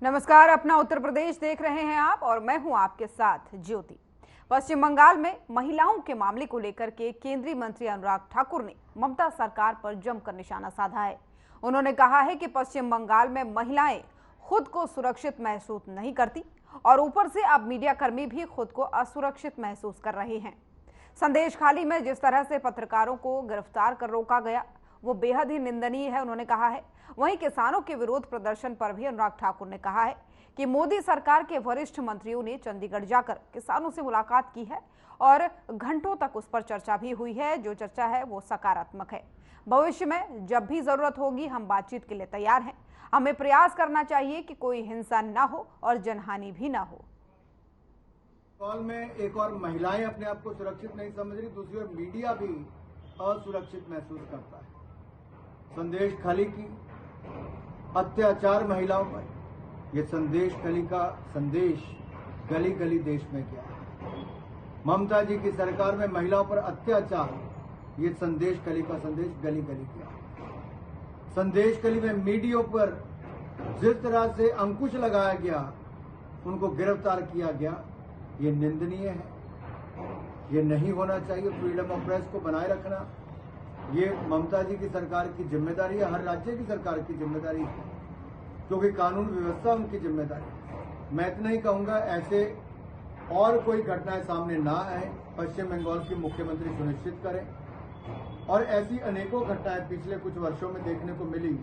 नमस्कार, अपना उत्तर प्रदेश देख रहे हैं आप और मैं हूं आपके साथ ज्योति। पश्चिम बंगाल में महिलाओं के मामले को लेकर के केंद्रीय मंत्री अनुराग ठाकुर ने ममता सरकार पर जमकर निशाना साधा है। उन्होंने कहा है कि पश्चिम बंगाल में महिलाएं खुद को सुरक्षित महसूस नहीं करती और ऊपर से अब मीडिया कर्मी भी खुद को असुरक्षित महसूस कर रहे हैं। संदेशखाली में जिस तरह से पत्रकारों को गिरफ्तार कर रोका गया वो बेहद ही निंदनीय है, उन्होंने कहा है। वहीं किसानों के विरोध प्रदर्शन पर भी अनुराग ठाकुर ने कहा है कि मोदी सरकार के वरिष्ठ मंत्रियों ने चंडीगढ़ जाकर किसानों से मुलाकात की है और घंटों तक उस पर चर्चा भी हुई है। जो चर्चा है वो सकारात्मक है। भविष्य में जब भी जरूरत होगी हम बातचीत के लिए तैयार हैं। हमें प्रयास करना चाहिए कि कोई हिंसा ना हो और जनहानि भी ना हो। कॉल में एक और महिलाएं अपने आप को सुरक्षित नहीं समझ रही, दूसरी ओर मीडिया भी असुरक्षित महसूस करता है। संदेशखाली की अत्याचार महिलाओं पर, यह संदेशखाली का संदेश गली गली देश में गया। ममता जी की सरकार में महिलाओं पर अत्याचार, ये संदेशखाली का संदेश गली गली गया। संदेशखाली में मीडिया पर जिस तरह से अंकुश लगाया गया, उनको गिरफ्तार किया गया, ये निंदनीय है। ये नहीं होना चाहिए। फ्रीडम ऑफ प्रेस को बनाए रखना ये ममता जी की सरकार की जिम्मेदारी है, हर राज्य की सरकार की जिम्मेदारी है, क्योंकि कानून व्यवस्था उनकी जिम्मेदारी है। मैं इतना ही कहूंगा, ऐसे और कोई घटनाएं सामने ना आए, पश्चिम बंगाल की मुख्यमंत्री सुनिश्चित करें। और ऐसी अनेकों घटनाएं पिछले कुछ वर्षों में देखने को मिली,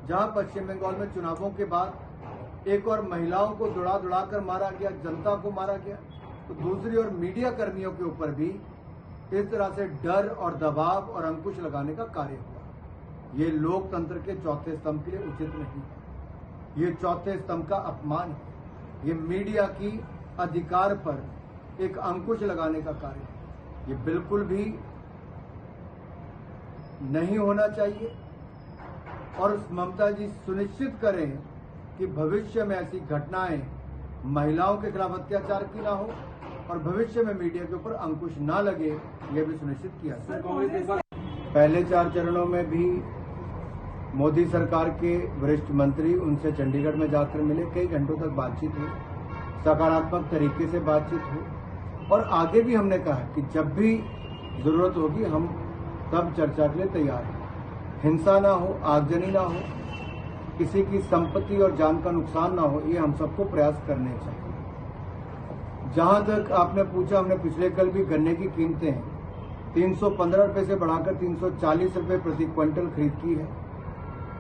जहां पश्चिम बंगाल में चुनावों के बाद एक और महिलाओं को दुड़ा कर मारा गया, जनता को मारा गया, तो दूसरी ओर मीडिया कर्मियों के ऊपर भी इस तरह से डर और दबाव और अंकुश लगाने का कार्य हुआ। ये लोकतंत्र के चौथे स्तंभ के लिए उचित नहीं है। ये चौथे स्तंभ का अपमान है। ये मीडिया की अधिकार पर एक अंकुश लगाने का कार्य है। ये बिल्कुल भी नहीं होना चाहिए। और ममता जी सुनिश्चित करें कि भविष्य में ऐसी घटनाएं महिलाओं के खिलाफ अत्याचार की ना हो और भविष्य में मीडिया के ऊपर अंकुश ना लगे, यह भी सुनिश्चित किया जाए। पहले 4 चरणों में भी मोदी सरकार के वरिष्ठ मंत्री उनसे चंडीगढ़ में जाकर मिले, कई घंटों तक बातचीत हुई, सकारात्मक तरीके से बातचीत हुई। और आगे भी हमने कहा कि जब भी जरूरत होगी हम तब चर्चा के लिए तैयार हैं। हिंसा ना हो, आगजनी ना हो, किसी की संपत्ति और जान का नुकसान ना हो, ये हम सबको प्रयास करने चाहिए। जहां तक आपने पूछा, हमने पिछले कल भी गन्ने की कीमतें 315 रुपए से बढ़ाकर 340 रुपए प्रति क्विंटल खरीद की है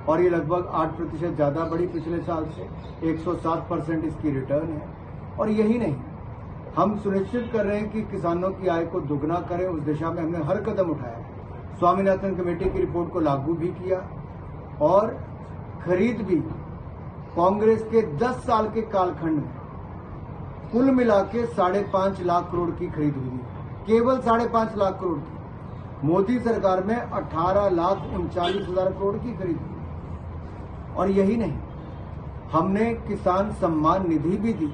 और ये लगभग 8% ज्यादा बढ़ी पिछले साल से। 107% इसकी रिटर्न है। और यही नहीं, हम सुनिश्चित कर रहे हैं कि किसानों की आय को दुगना करें। उस दिशा में हमने हर कदम उठाया। स्वामीनाथन कमेटी की रिपोर्ट को लागू भी किया और खरीद भी कांग्रेस के 10 साल के कालखंड में कुल मिला के 5.5 लाख करोड़ की खरीद हुई, केवल 5.5 लाख करोड़ की। मोदी सरकार में 18,39,000 करोड़ की खरीद हुई। और यही नहीं, हमने किसान सम्मान निधि भी दी,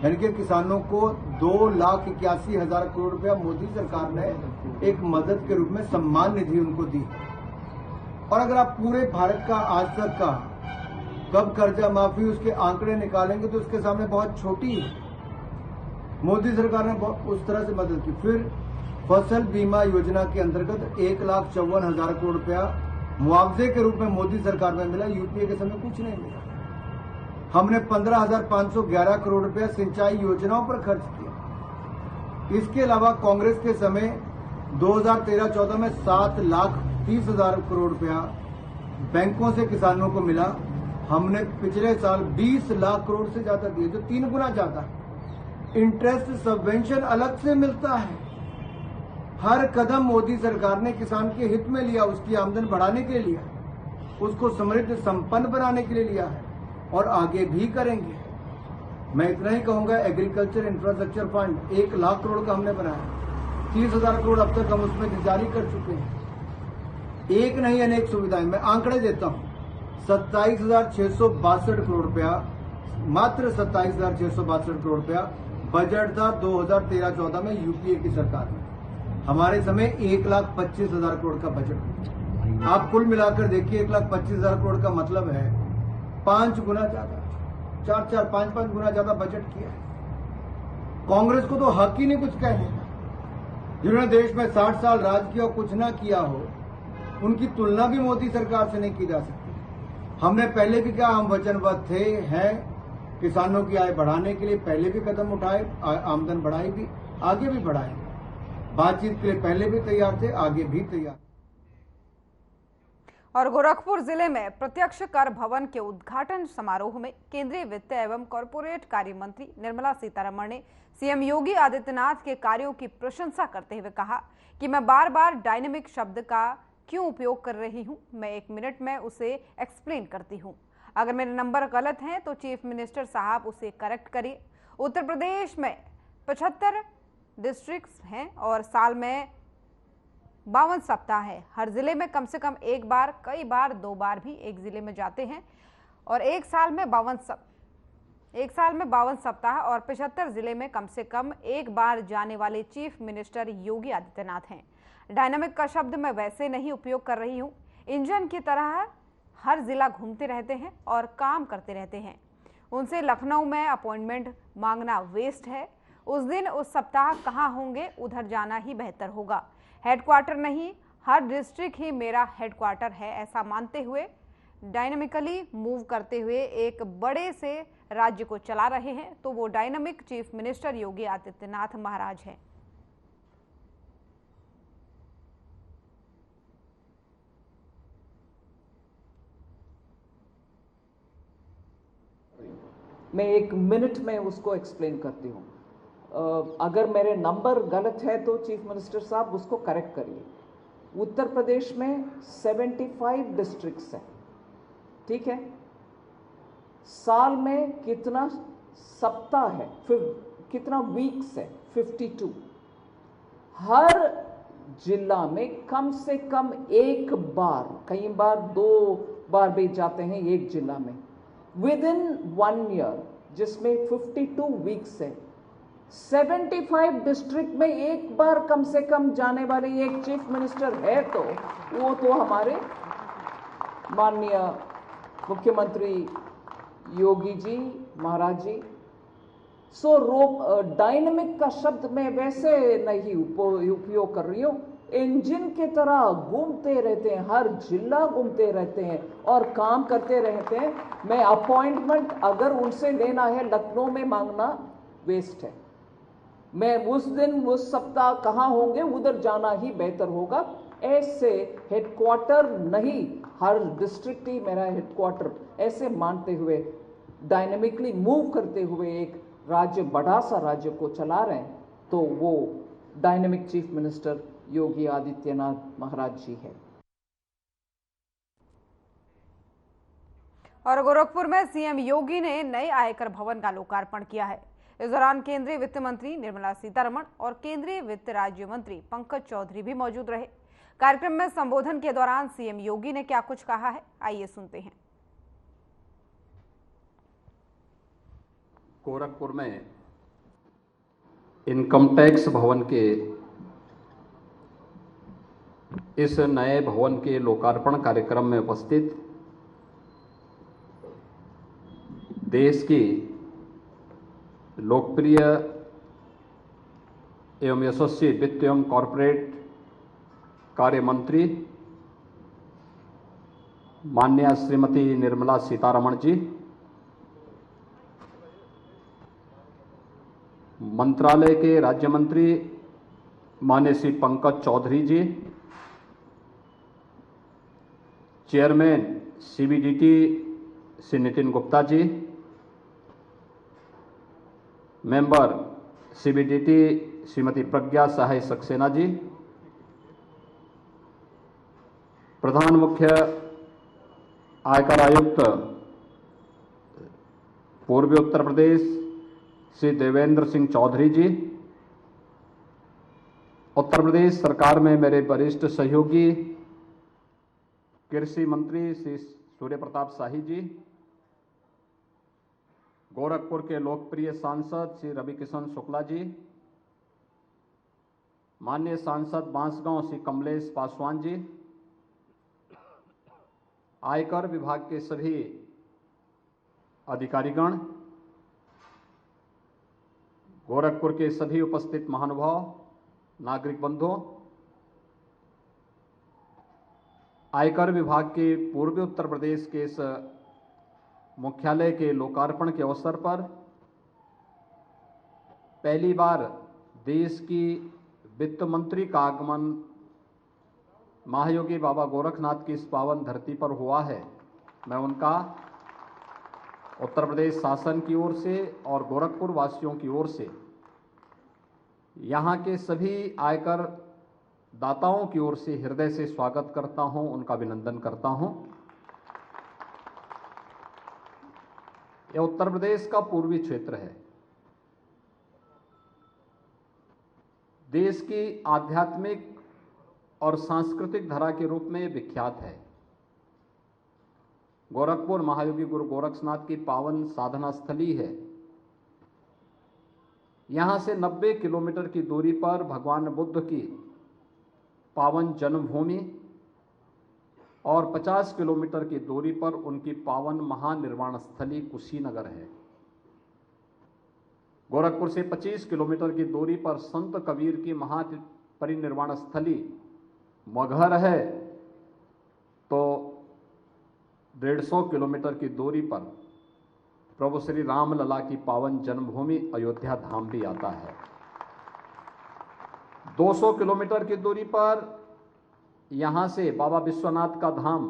यानी कि किसानों को 2,81,000 करोड़ रुपया मोदी सरकार ने एक मदद के रूप में सम्मान निधि उनको दी। और अगर आप पूरे भारत का आज तक का कब कर्जा माफी उसके आंकड़े निकालेंगे तो उसके सामने बहुत छोटी है। मोदी सरकार ने उस तरह से मदद की। फिर फसल बीमा योजना के अंतर्गत 1,54,000 करोड़ रुपया मुआवजे के रूप में मोदी सरकार में मिला। यूपीए के समय कुछ नहीं मिला। हमने 15,511 करोड़ रुपया सिंचाई योजनाओं पर खर्च किया। इसके अलावा कांग्रेस के समय 2013-14 में 7,30,000 करोड़ रुपया बैंकों से किसानों को मिला। हमने पिछले साल 20 लाख करोड़ से ज्यादा दिए, जो 3 गुना ज्यादा है। इंटरेस्ट सबवेंशन अलग से मिलता है। हर कदम मोदी सरकार ने किसान के हित में लिया, उसकी आमदन बढ़ाने के लिए लिया, उसको समृद्ध संपन्न बनाने के लिए लिया है और आगे भी करेंगे। मैं इतना ही कहूंगा, agriculture infrastructure fund 1 lakh crore का हमने बनाया। 30,000 करोड़ अब तक हम उसमें जारी कर चुके हैं। एक नहीं अनेक सुविधाएं, मैं आंकड़े देता हूं। 27,662 करोड़ रुपया, मात्र 27,662 करोड़ रुपया बजट था 2013-14 में यूपीए की सरकार में। हमारे समय 1,25,000 करोड़ का बजट। आप कुल मिलाकर देखिए, 1,25,000 करोड़ का मतलब है 5 गुना ज्यादा। 4-4, 5-5 गुना ज्यादा बजट किया। कांग्रेस को तो हक ही नहीं कुछ कहने। जिन्होंने देश में 60 साल राज किया और कुछ ना किया हो, उनकी तुलना भी मोदी सरकार से नहीं की जा सकती। हमने पहले भी कहा, हम वचनबद्ध थे, हैं किसानों की आय बढ़ाने के लिए पहले भी कदम उठाए, आमदन बढ़ाई भी, आगे भी बढ़ाएंगे। बातचीत के लिए पहले भी तैयार थे, आगे भी तैयार। और गोरखपुर जिले में प्रत्यक्ष कर भवन के उद्घाटन समारोह में केंद्रीय वित्त एवं कॉरपोरेट कार्य मंत्री निर्मला सीतारमण ने सीएम योगी आदित्यनाथ के कार्यों की प्रशंसा करते हुए कहा कि मैं बार बार डायनेमिक शब्द का क्यों उपयोग कर रही हूं, मैं 1 मिनट में उसे एक्सप्लेन करती हूं। अगर मेरे नंबर गलत हैं तो चीफ मिनिस्टर साहब उसे करेक्ट करिए। उत्तर प्रदेश में 75 डिस्ट्रिक्ट्स हैं और साल में 52 सप्ताह है। हर जिले में कम से कम एक बार, कई बार 2 बार भी एक जिले में जाते हैं और एक साल में 52 सप्ताह और 75 जिले में कम से कम एक बार जाने वाले चीफ मिनिस्टर योगी आदित्यनाथ हैं। डायनामिक का शब्द मैं वैसे नहीं उपयोग कर रही हूँ। इंजन की तरह हर जिला घूमते रहते हैं और काम करते रहते हैं। उनसे लखनऊ में अपॉइंटमेंट मांगना वेस्ट है। उस दिन उस सप्ताह कहाँ होंगे, उधर जाना ही बेहतर होगा। हेडक्वार्टर नहीं, हर डिस्ट्रिक्ट ही मेरा हेडक्वार्टर है, ऐसा मानते हुए डायनामिकली मूव करते हुए एक बड़े से राज्य को चला रहे हैं तो वो dynamic chief minister Yogi Adityanath महाराज हैं। मैं 1 मिनट में उसको एक्सप्लेन करती हूँ। अगर मेरे नंबर गलत है तो चीफ मिनिस्टर साहब उसको करेक्ट करिए। उत्तर प्रदेश में 75 डिस्ट्रिक्ट्स हैं, ठीक है। साल में कितना सप्ताह है, कितना वीक्स है, 52। हर जिला में कम से कम एक बार, कई बार 2 बार भी जाते हैं एक जिला में, विदिन 1 ईयर, जिसमें 52 वीक्स है। 75 डिस्ट्रिक्ट में एक बार कम से कम जाने वाले एक चीफ मिनिस्टर है तो वो तो हमारे माननीय मुख्यमंत्री योगी जी महाराज जी। डायनेमिक का शब्द मैं वैसे नहीं उपयोग कर रही हूँ। इंजन की तरह घूमते रहते हैं, हर जिला घूमते रहते हैं और काम करते रहते हैं। मैं अपॉइंटमेंट अगर उनसे लेना है लखनऊ में मांगना वेस्ट है। मैं उस दिन उस सप्ताह कहाँ होंगे उधर जाना ही बेहतर होगा। ऐसे हेडक्वार्टर नहीं, हर डिस्ट्रिक्ट ही मेरा हेडक्वार्टर, ऐसे मानते हुए डायनेमिकली मूव करते हुए एक राज्य, बड़ा सा राज्य को चला रहे हैं तो वो dynamic chief minister Yogi Adityanath महाराज जी है। और गोरखपुर में सीएम योगी ने नए आयकर भवन का लोकार्पण किया है। इस दौरान केंद्रीय वित्त मंत्री निर्मला सीतारमण और केंद्रीय वित्त राज्य मंत्री पंकज चौधरी भी मौजूद रहे। कार्यक्रम में संबोधन के दौरान सीएम योगी ने क्या कुछ कहा है, आइए सुनते हैं। गोरखपुर में इनकम टैक्स भवन के इस नए भवन के लोकार्पण कार्यक्रम में उपस्थित देश की लोकप्रिय एवं यशस्वी वित्त एवं कॉरपोरेट कार्य मंत्री माननीय श्रीमती निर्मला सीतारमण जी, मंत्रालय के राज्य मंत्री माननीय श्री पंकज चौधरी जी, chairman CBDT Shri Nitin Gupta ji, member CBDT Shrimati प्रज्ञा सहाय सक्सेना जी, प्रधान मुख्य आयकर आयुक्त पूर्वी उत्तर प्रदेश श्री देवेंद्र सिंह चौधरी जी, उत्तर प्रदेश सरकार में मेरे वरिष्ठ सहयोगी कृषि मंत्री श्री सूर्य प्रताप शाही जी, गोरखपुर के लोकप्रिय सांसद श्री रविकिशन शुक्ला जी, माननीय सांसद बांसगांव श्री कमलेश पासवान जी, आयकर विभाग के सभी अधिकारीगण, गोरखपुर के सभी उपस्थित महानुभाव, नागरिक बंधुओं, आयकर विभाग के पूर्वी उत्तर प्रदेश के इस मुख्यालय के लोकार्पण के अवसर पर पहली बार देश की वित्त मंत्री का आगमन महायोगी बाबा गोरखनाथ की इस पावन धरती पर हुआ है। मैं उनका उत्तर प्रदेश शासन की ओर से और गोरखपुर वासियों की ओर से, यहाँ के सभी आयकर दाताओं की ओर से हृदय से स्वागत करता हूं, उनका अभिनंदन करता हूं। यह उत्तर प्रदेश का पूर्वी क्षेत्र है। देश की आध्यात्मिक और सांस्कृतिक धरा के रूप में विख्यात है। गोरखपुर महायोगी गुरु गोरक्षनाथ की पावन साधना स्थली है। यहां से 90 किलोमीटर की दूरी पर भगवान बुद्ध की पावन जन्मभूमि और 50 किलोमीटर की दूरी पर उनकी पावन महानिर्वाण स्थली कुशीनगर है। गोरखपुर से 25 किलोमीटर की दूरी पर संत कबीर की महापरिनिर्वाण स्थली मगहर है, तो 150 किलोमीटर की दूरी पर प्रभु श्री रामलला की पावन जन्मभूमि अयोध्या धाम भी आता है। 200 किलोमीटर की दूरी पर यहां से बाबा विश्वनाथ का धाम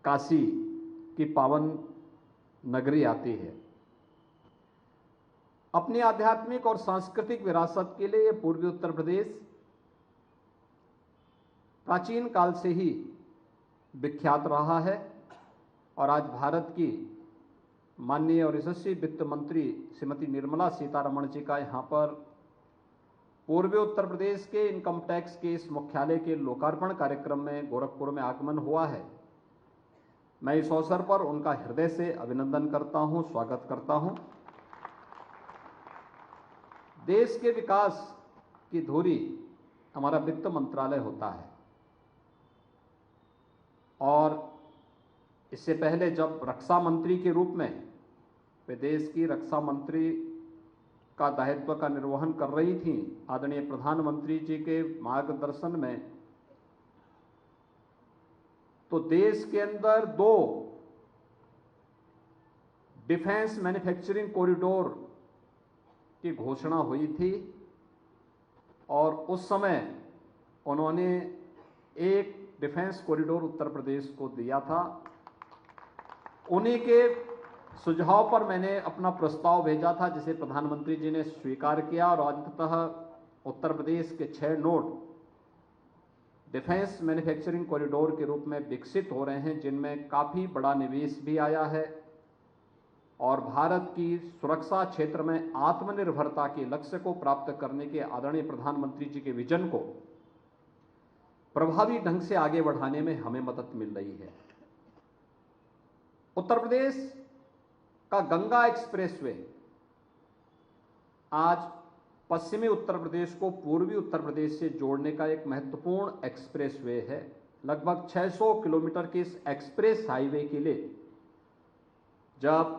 काशी की पावन नगरी आती है। अपनी आध्यात्मिक और सांस्कृतिक विरासत के लिए पूर्वी उत्तर प्रदेश प्राचीन काल से ही विख्यात रहा है और आज भारत की माननीय और यशस्वी वित्त मंत्री श्रीमती निर्मला सीतारमण जी का यहाँ पर पूर्वी उत्तर प्रदेश के इनकम टैक्स के इस मुख्यालय के लोकार्पण कार्यक्रम में गोरखपुर में आगमन हुआ है। मैं इस अवसर पर उनका हृदय से अभिनंदन करता हूं, स्वागत करता हूं। देश के विकास की धुरी हमारा वित्त मंत्रालय होता है और इससे पहले जब रक्षा मंत्री के रूप में वे देश की रक्षा मंत्री का दायित्व का निर्वहन कर रही थी, आदरणीय प्रधानमंत्री जी के मार्गदर्शन में, तो देश के अंदर 2 डिफेंस मैन्युफैक्चरिंग कॉरिडोर की घोषणा हुई थी और उस समय उन्होंने एक डिफेंस कॉरिडोर उत्तर प्रदेश को दिया था। उन्हीं के सुझाव पर मैंने अपना प्रस्ताव भेजा था, जिसे प्रधानमंत्री जी ने स्वीकार किया और अंततः उत्तर प्रदेश के 6 नोड डिफेंस मैन्युफैक्चरिंग कॉरिडोर के रूप में विकसित हो रहे हैं, जिनमें काफ़ी बड़ा निवेश भी आया है और भारत की सुरक्षा क्षेत्र में आत्मनिर्भरता के लक्ष्य को प्राप्त करने के आदरणीय प्रधानमंत्री जी के विजन को प्रभावी ढंग से आगे बढ़ाने में हमें मदद मिल रही है। उत्तर प्रदेश का गंगा एक्सप्रेसवे आज पश्चिमी उत्तर प्रदेश को पूर्वी उत्तर प्रदेश से जोड़ने का एक महत्वपूर्ण एक्सप्रेसवे है। लगभग 600 किलोमीटर के इस एक्सप्रेस हाईवे के लिए जब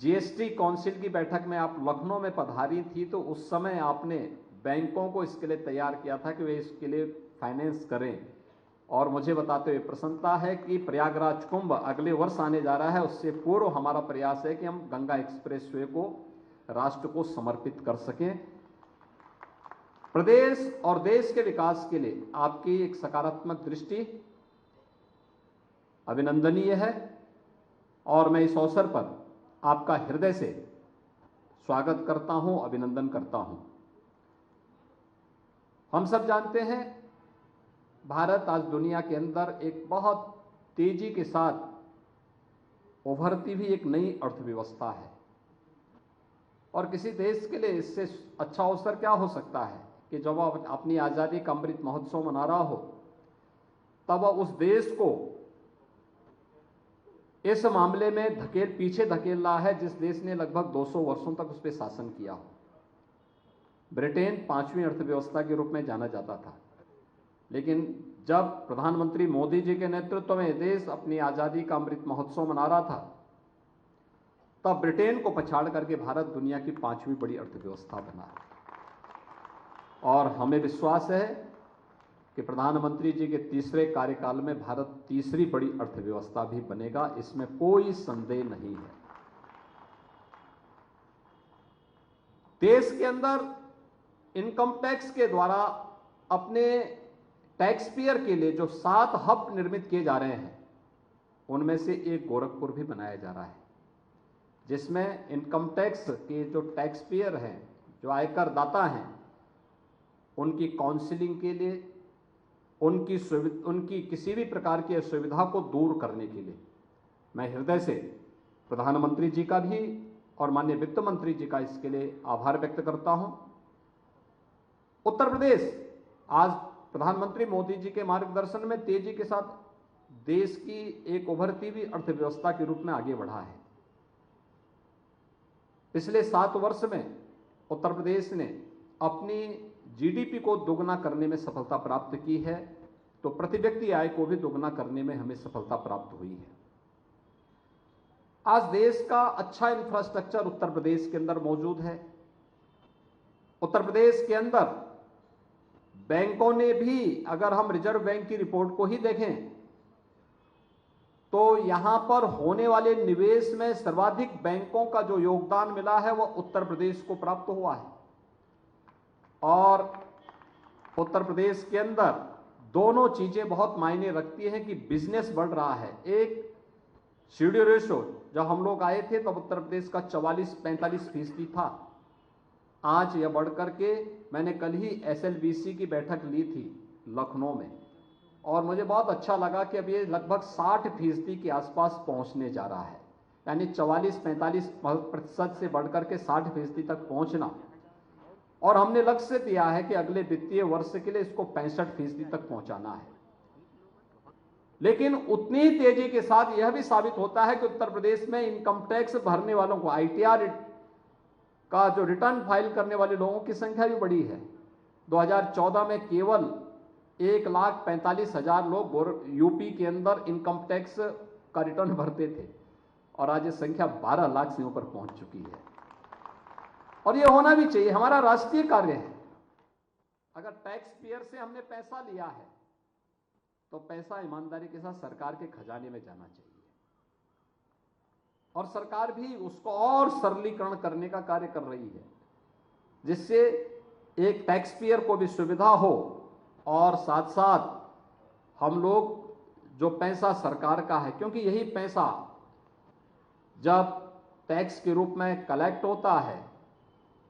जीएसटी काउंसिल की बैठक में आप लखनऊ में पधारी थी, तो उस समय आपने बैंकों को इसके लिए तैयार किया था कि वे इसके लिए फाइनेंस करें और मुझे बताते हुए प्रसन्नता है कि प्रयागराज कुंभ अगले वर्ष आने जा रहा है। उससे पूर्व हमारा प्रयास है कि हम गंगा एक्सप्रेसवे को राष्ट्र को समर्पित कर सकें। प्रदेश और देश के विकास के लिए आपकी एक सकारात्मक दृष्टि अभिनंदनीय है और मैं इस अवसर पर आपका हृदय से स्वागत करता हूं, अभिनंदन करता हूं। हम सब जानते हैं भारत आज दुनिया के अंदर एक बहुत तेजी के साथ उभरती हुई एक नई अर्थव्यवस्था है और किसी देश के लिए इससे अच्छा अवसर क्या हो सकता है कि जब वह अपनी आज़ादी का अमृत महोत्सव मना रहा हो, तब वह उस देश को इस मामले में पीछे धकेल रहा है जिस देश ने लगभग 200 वर्षों तक उस पर शासन किया हो। ब्रिटेन 5वीं अर्थव्यवस्था के रूप में जाना जाता था, लेकिन जब प्रधानमंत्री मोदी जी के नेतृत्व में देश अपनी आज़ादी का अमृत महोत्सव मना रहा था, तब ब्रिटेन को पछाड़ करके भारत दुनिया की 5वीं बड़ी अर्थव्यवस्था बना। और हमें विश्वास है कि प्रधानमंत्री जी के तीसरे कार्यकाल में भारत तीसरी बड़ी अर्थव्यवस्था भी बनेगा, इसमें कोई संदेह नहीं है। देश के अंदर इनकम टैक्स के द्वारा अपने टैक्स पेयर के लिए जो 7 हब निर्मित किए जा रहे हैं, उनमें से एक गोरखपुर भी बनाया जा रहा है, जिसमें इनकम टैक्स के जो टैक्स पेयर हैं, जो आयकर दाता हैं, उनकी काउंसलिंग के लिए, उनकी किसी भी प्रकार की असुविधा को दूर करने के लिए मैं हृदय से प्रधानमंत्री जी का भी और माननीय वित्त मंत्री जी का इसके लिए आभार व्यक्त करता हूं। उत्तर प्रदेश आज प्रधानमंत्री मोदी जी के मार्गदर्शन में तेजी के साथ देश की एक उभरती हुई अर्थव्यवस्था के रूप में आगे बढ़ा है। पिछले 7 वर्ष में उत्तर प्रदेश ने अपनी जीडीपी को दोगुना करने में सफलता प्राप्त की है, तो प्रति व्यक्ति आय को भी दोगुना करने में हमें सफलता प्राप्त हुई है। आज देश का अच्छा इंफ्रास्ट्रक्चर उत्तर प्रदेश के अंदर मौजूद है। उत्तर प्रदेश के अंदर बैंकों ने भी, अगर हम रिजर्व बैंक की रिपोर्ट को ही देखें, तो यहां पर होने वाले निवेश में सर्वाधिक बैंकों का जो योगदान मिला है वह उत्तर प्रदेश को प्राप्त हुआ है। और उत्तर प्रदेश के अंदर दोनों चीजें बहुत मायने रखती हैं कि बिजनेस बढ़ रहा है। एक सीडी रेशो, जब हम लोग आए थे तब उत्तर प्रदेश का 44-45% था। आज यह बढ़ करके, मैंने कल ही एसएलबीसी की बैठक ली थी लखनऊ में, और मुझे बहुत अच्छा लगा कि अब ये लगभग 60% के आसपास पहुंचने जा रहा है। यानी 44-45% से बढ़कर के 60% तक पहुंचना। और हमने लक्ष्य दिया है कि अगले वित्तीय वर्ष के लिए इसको 65% तक पहुंचाना है। लेकिन उतनी ही तेजी के साथ यह भी साबित होता है कि उत्तर प्रदेश में इनकम टैक्स भरने वालों को, आईटीआर का जो रिटर्न फाइल करने वाले लोगों की संख्या भी बढ़ी है। 2014 में केवल 1,45,000 लोग यूपी के अंदर इनकम टैक्स का रिटर्न भरते थे, और आज ये संख्या 12 लाख से ऊपर पहुंच चुकी है। और ये होना भी चाहिए, हमारा राष्ट्रीय कार्य है। अगर टैक्स पेयर से हमने पैसा लिया है तो पैसा ईमानदारी के साथ सरकार के खजाने में जाना चाहिए, और सरकार भी उसको और सरलीकरण करने का कार्य कर रही है, जिससे एक टैक्स पेयर को भी सुविधा हो, और साथ साथ हम लोग जो पैसा सरकार का है, क्योंकि यही पैसा जब टैक्स के रूप में कलेक्ट होता है,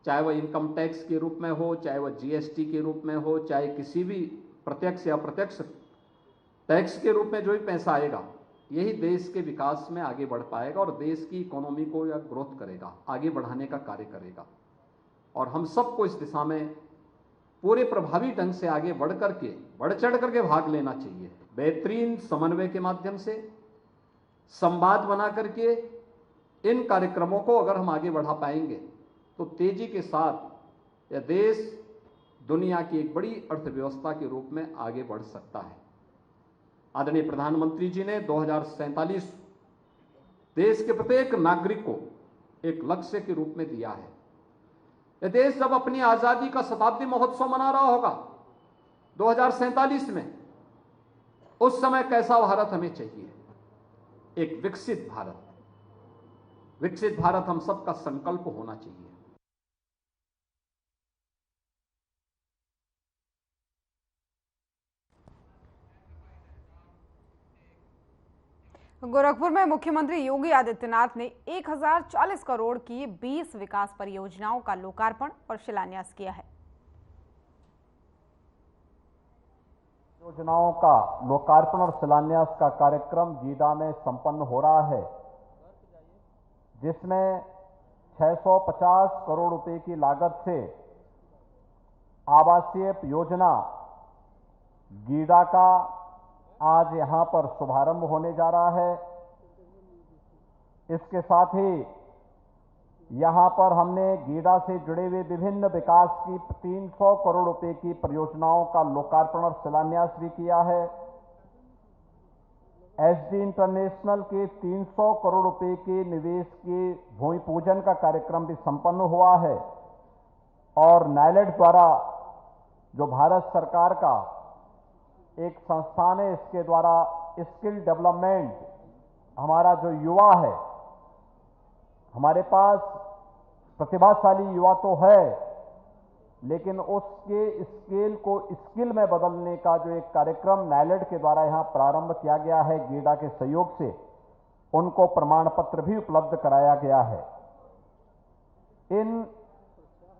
चाहे वह इनकम टैक्स के रूप में हो, चाहे वह जीएसटी के रूप में हो, चाहे किसी भी प्रत्यक्ष या अप्रत्यक्ष टैक्स के रूप में जो भी पैसा आएगा, यही देश के विकास में आगे बढ़ पाएगा और देश की इकोनॉमी को या ग्रोथ करेगा, आगे बढ़ाने का कार्य करेगा। और हम सबको इस दिशा में पूरे प्रभावी ढंग से आगे बढ़ चढ़ करके भाग लेना चाहिए। बेहतरीन समन्वय के माध्यम से, संवाद बना करके इन कार्यक्रमों को अगर हम आगे बढ़ा पाएंगे तो तेजी के साथ यह देश दुनिया की एक बड़ी अर्थव्यवस्था के रूप में आगे बढ़ सकता है। आदरणीय प्रधानमंत्री जी ने 2047 देश के प्रत्येक नागरिक को एक लक्ष्य के रूप में दिया है। यह देश जब अपनी आजादी का शताब्दी महोत्सव मना रहा होगा 2047 में, उस समय कैसा भारत हमें चाहिए? एक विकसित भारत। विकसित भारत हम सबका संकल्प होना चाहिए। गोरखपुर में मुख्यमंत्री योगी आदित्यनाथ ने 1040 करोड़ की 20 विकास परियोजनाओं का लोकार्पण और शिलान्यास किया है। योजनाओं का लोकार्पण और शिलान्यास का कार्यक्रम गीडा में संपन्न हो रहा है, जिसमें 650 करोड़ रुपए की लागत से आवासीय योजना गीडा का आज यहां पर शुभारंभ होने जा रहा है। इसके साथ ही यहां पर हमने गीडा से जुड़े हुए विभिन्न विकास की 300 करोड़ रुपए की परियोजनाओं का लोकार्पण और शिलान्यास भी किया है। एसडी इंटरनेशनल के 300 करोड़ रुपए के निवेश के भूमि पूजन का कार्यक्रम भी संपन्न हुआ है और नायलेड द्वारा जो भारत सरकार का एक संस्थान है, इसके द्वारा स्किल डेवलपमेंट, हमारा जो युवा है, हमारे पास प्रतिभाशाली युवा तो है, लेकिन उसके स्केल को स्किल में बदलने का जो एक कार्यक्रम नायलेड के द्वारा यहां प्रारंभ किया गया है, गीडा के सहयोग से उनको प्रमाण पत्र भी उपलब्ध कराया गया है। इन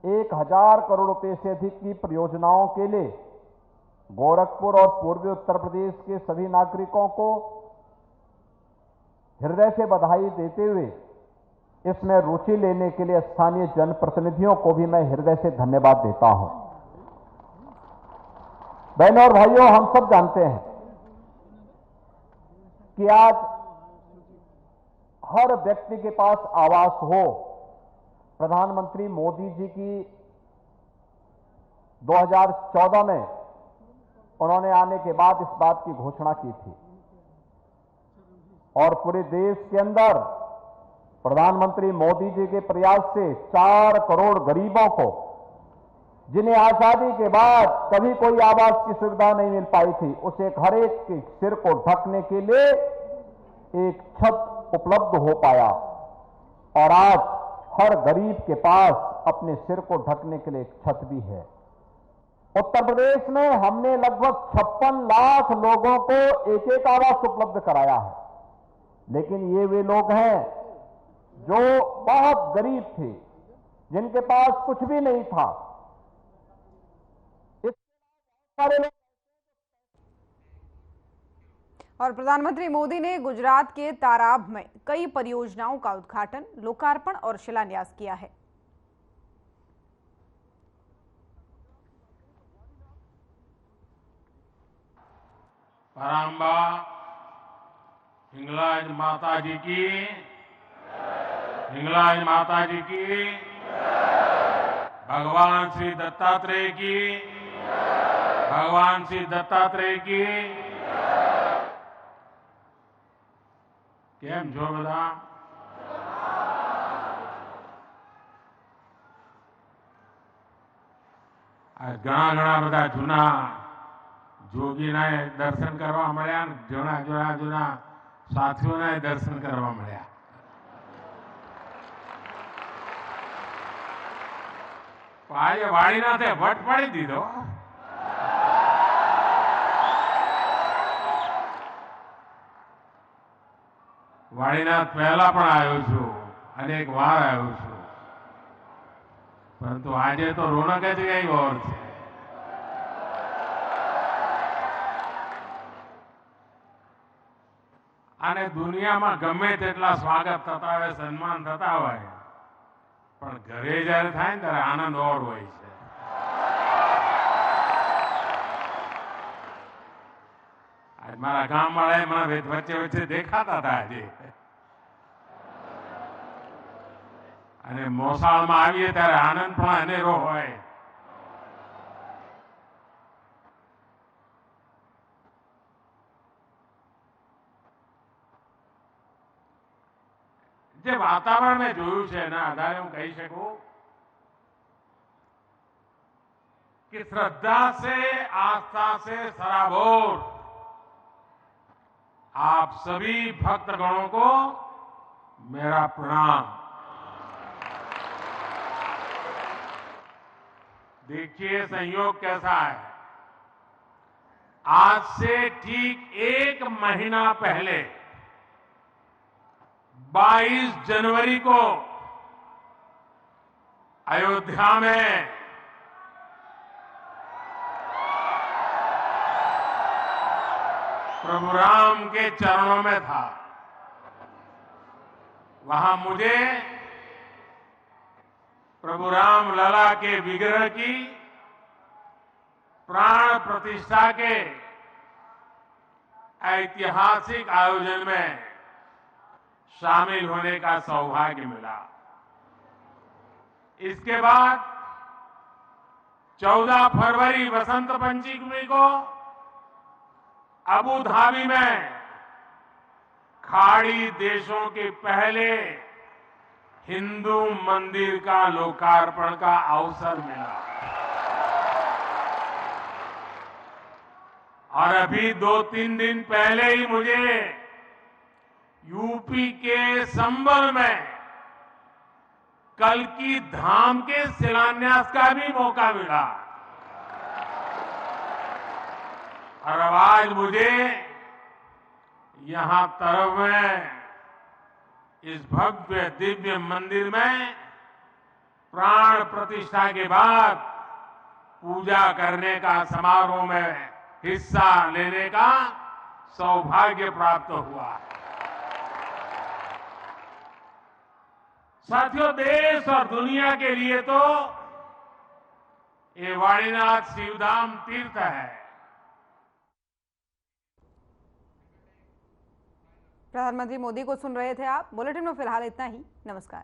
1000 करोड़ रुपए से अधिक की परियोजनाओं के लिए गोरखपुर और पूर्वी उत्तर प्रदेश के सभी नागरिकों को हृदय से बधाई देते हुए इसमें रुचि लेने के लिए स्थानीय जनप्रतिनिधियों को भी मैं हृदय से धन्यवाद देता हूं। बहनों और भाइयों, हम सब जानते हैं कि आज हर व्यक्ति के पास आवास हो। प्रधानमंत्री मोदी जी की 2014 में उन्होंने आने के बाद इस बात की घोषणा की थी और पूरे देश के अंदर प्रधानमंत्री मोदी जी के प्रयास से 4 करोड़ गरीबों को, जिन्हें आजादी के बाद कभी कोई आवास की सुविधा नहीं मिल पाई थी, उसे हर एक के सिर को ढकने के लिए एक छत उपलब्ध हो पाया और आज हर गरीब के पास अपने सिर को ढकने के लिए एक छत भी है। उत्तर प्रदेश में हमने लगभग 56 लाख लोगों को एक एक आवास उपलब्ध कराया है, लेकिन ये वे लोग हैं जो बहुत गरीब थे, जिनके पास कुछ भी नहीं था। और प्रधानमंत्री मोदी ने गुजरात के ताराब में कई परियोजनाओं का उद्घाटन, लोकार्पण और शिलान्यास किया है। परांबा हिंगलाज माता जी की, हिंगलाज माता जी की, भगवान श्री दत्तात्रेय की, भगवान श्री दत्तात्रेय की। केम छो बधा? आज घણા બધા જૂના જોગીના દર્શન કરવા મળ્યા, જૂના સાથીઓના દર્શન કરવા મળ્યા। આજે વાડીનાથે વટ પાડી દીધો। વાડીનાથ પહેલા પણ આવ્યો છું, અનેક વાર આવ્યો છું, પરંતુ આજે તો રોનક જ કઈ ઓર છે। અને દુનિયામાં ગમે તેટલા સ્વાગત થતા હોય, સન્માન થતા હોય, પણ ઘરે જયારે થાય ને ત્યારે આનંદ ઓર હોય છે। આજ મારા ગામવાળાએ મને વચ્ચે વચ્ચે દેખાતા હતા આજે, અને મોસાળમાં આવીએ ત્યારે આનંદ પણ અનેરો હોય। જે વાતાવરણ મેં જોયું છે એના આધારે હું કહી શકું कि श्रद्धा से, आस्था से सराबोर आप सभी भक्तगणों को मेरा प्रणाम। देखिए संयोग कैसा है। आज से ठीक 1 महीना पहले 22 जनवरी को अयोध्या में प्रभु राम के चरणों में था। वहां मुझे प्रभु राम लला के विग्रह की प्राण प्रतिष्ठा के ऐतिहासिक आयोजन में शामिल होने का सौभाग्य मिला। इसके बाद 14 फरवरी वसंत पंचमी को अबू धाबी में खाड़ी देशों के पहले हिंदू मंदिर का लोकार्पण का अवसर मिला। और अभी 2-3 दिन पहले ही मुझे यूपी के संभल में कल्कि धाम के शिलान्यास का भी मौका मिला। और अब आज मुझे यहां तरफ में इस भव्य दिव्य मंदिर में प्राण प्रतिष्ठा के बाद पूजा करने का समारोह में हिस्सा लेने का सौभाग्य प्राप्त हुआ। साथियों, देश और दुनिया के लिए तो ये वाणीनाथ शिवधाम तीर्थ है। प्रधानमंत्री मोदी को सुन रहे थे आप। बुलेटिन में फिलहाल इतना ही। नमस्कार।